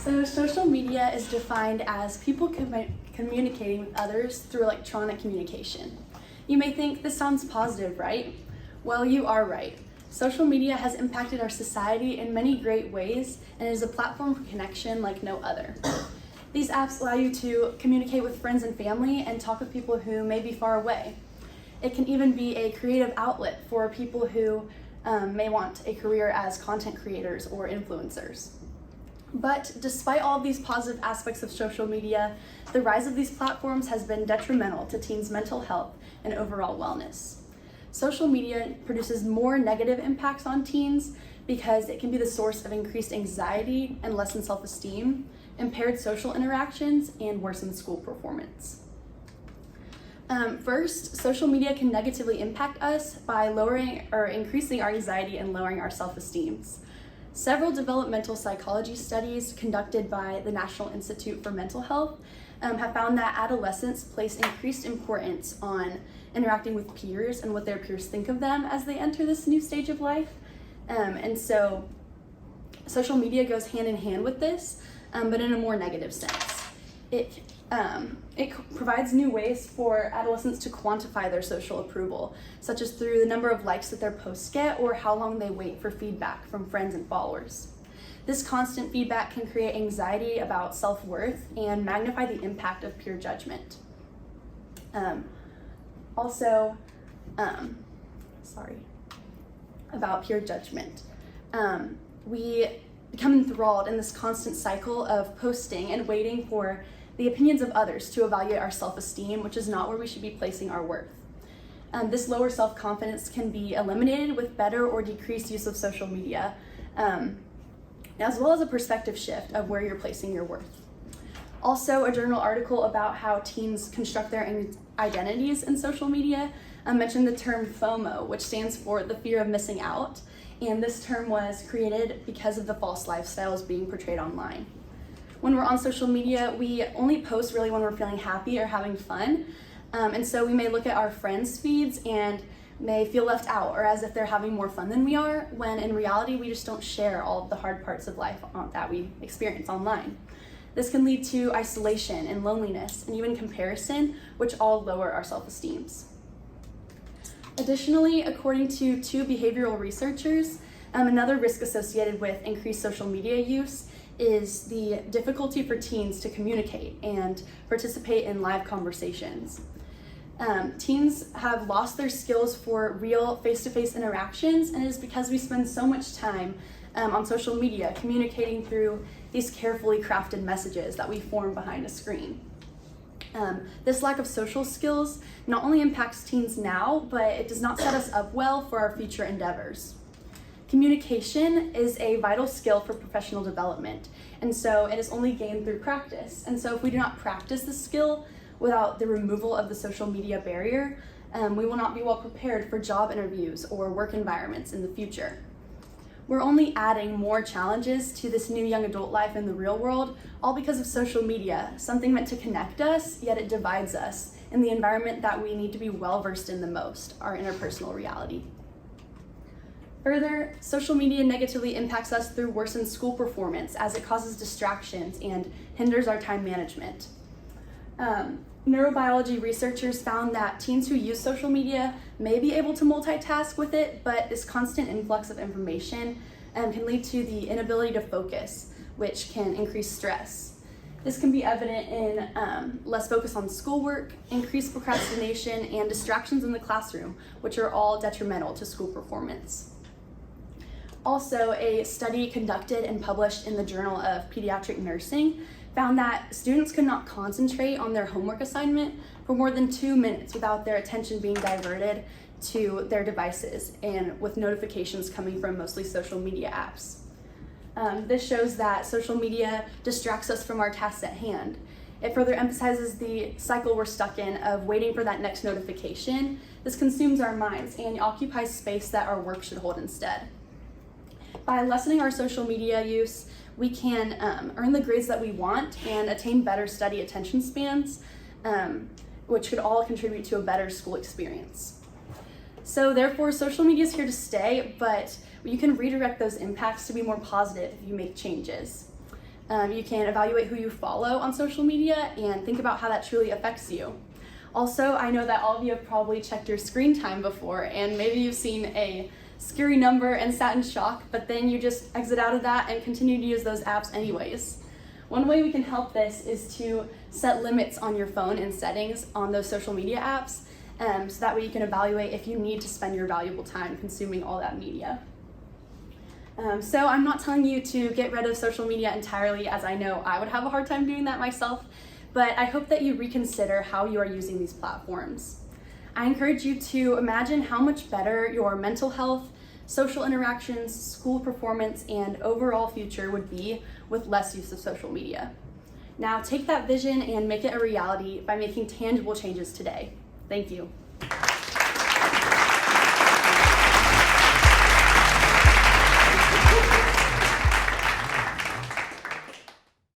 So social media is defined as people communicating with others through electronic communication. You may think this sounds positive, right? Well, you are right. Social media has impacted our society in many great ways and is a platform for connection like no other. These apps allow you to communicate with friends and family and talk with people who may be far away. It can even be a creative outlet for people who may want a career as content creators or influencers. But despite all of these positive aspects of social media, the rise of these platforms has been detrimental to teens' mental health and overall wellness. Social media produces more negative impacts on teens because it can be the source of increased anxiety and lessened self-esteem, impaired social interactions, and worsened school performance. First, social media can negatively impact us by lowering or increasing our anxiety and lowering our self-esteem. Several developmental psychology studies conducted by the National Institute for Mental Health have found that adolescents place increased importance on interacting with peers and what their peers think of them as they enter this new stage of life. And so social media goes hand in hand with this, but in a more negative sense. It provides new ways for adolescents to quantify their social approval, such as through the number of likes that their posts get or how long they wait for feedback from friends and followers. This constant feedback can create anxiety about self-worth and magnify the impact of peer judgment. About peer judgment. We become enthralled in this constant cycle of posting and waiting for the opinions of others to evaluate our self-esteem, which is not where we should be placing our worth. This lower self-confidence can be eliminated with better or decreased use of social media, as well as a perspective shift of where you're placing your worth. Also, a journal article about how teens construct their identities in social media mentioned the term FOMO, which stands for the fear of missing out, and this term was created because of the false lifestyles being portrayed online. When we're on social media, we only post really when we're feeling happy or having fun. And so we may look at our friends' feeds and may feel left out or as if they're having more fun than we are, when in reality, we just don't share all of the hard parts of life that we experience online. This can lead to isolation and loneliness and even comparison, which all lower our self-esteem. Additionally, according to two behavioral researchers, another risk associated with increased social media use is the difficulty for teens to communicate and participate in live conversations. Teens have lost their skills for real face-to-face interactions, and it is because we spend so much time on social media communicating through these carefully crafted messages that we form behind a screen. This lack of social skills not only impacts teens now, but it does not set us up well for our future endeavors. Communication is a vital skill for professional development, and so it is only gained through practice. And so if we do not practice the skill without the removal of the social media barrier, we will not be well prepared for job interviews or work environments in the future. We're only adding more challenges to this new young adult life in the real world, all because of social media, something meant to connect us, yet it divides us in the environment that we need to be well versed in the most, our interpersonal reality. Further, social media negatively impacts us through worsened school performance as it causes distractions and hinders our time management. Neurobiology researchers found that teens who use social media may be able to multitask with it, but this constant influx of information can lead to the inability to focus, which can increase stress. This can be evident in less focus on schoolwork, increased procrastination, and distractions in the classroom, which are all detrimental to school performance. Also, a study conducted and published in the Journal of Pediatric Nursing found that students could not concentrate on their homework assignment for more than 2 minutes without their attention being diverted to their devices and with notifications coming from mostly social media apps. This shows that social media distracts us from our tasks at hand. It further emphasizes the cycle we're stuck in of waiting for that next notification. This consumes our minds and occupies space that our work should hold instead. By lessening our social media use, we can earn the grades that we want and attain better study attention spans, which could all contribute to a better school experience. So therefore, social media is here to stay, but you can redirect those impacts to be more positive if you make changes. You can evaluate who you follow on social media and think about how that truly affects you. Also, I know that all of you have probably checked your screen time before, and maybe you've seen a scary number and sat in shock, but then you just exit out of that and continue to use those apps anyways. One way we can help this is to set limits on your phone and settings on those social media apps, so that way you can evaluate if you need to spend your valuable time consuming all that media. So I'm not telling you to get rid of social media entirely, as I know I would have a hard time doing that myself, but I hope that you reconsider how you are using these platforms. I encourage you to imagine how much better your mental health, social interactions, school performance, and overall future would be with less use of social media. Now take that vision and make it a reality by making tangible changes today. Thank you.